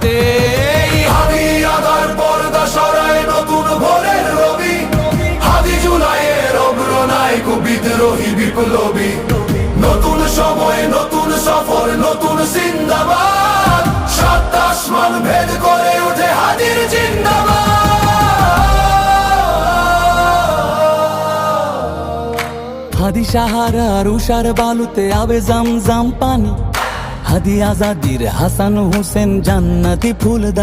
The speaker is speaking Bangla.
রাতে। হাদি আদার পর্দা সরায় নতুন ভোরের রবি, হাদি জুলাইয়ের অগ্রনায়ক বিদ্রোহী বিপ্লবী। নতুন সময় নতুন সফর নতুন জিন্দাবাদ, সাত আসমান ভেদ করে ওঠে হাদির জিন্দাবাদ। হাদি সাহারার উষার বালুতে আবে জামজাম পানি, হাদি আজাদির হাসান হোসেন জান্নাতি ফুল।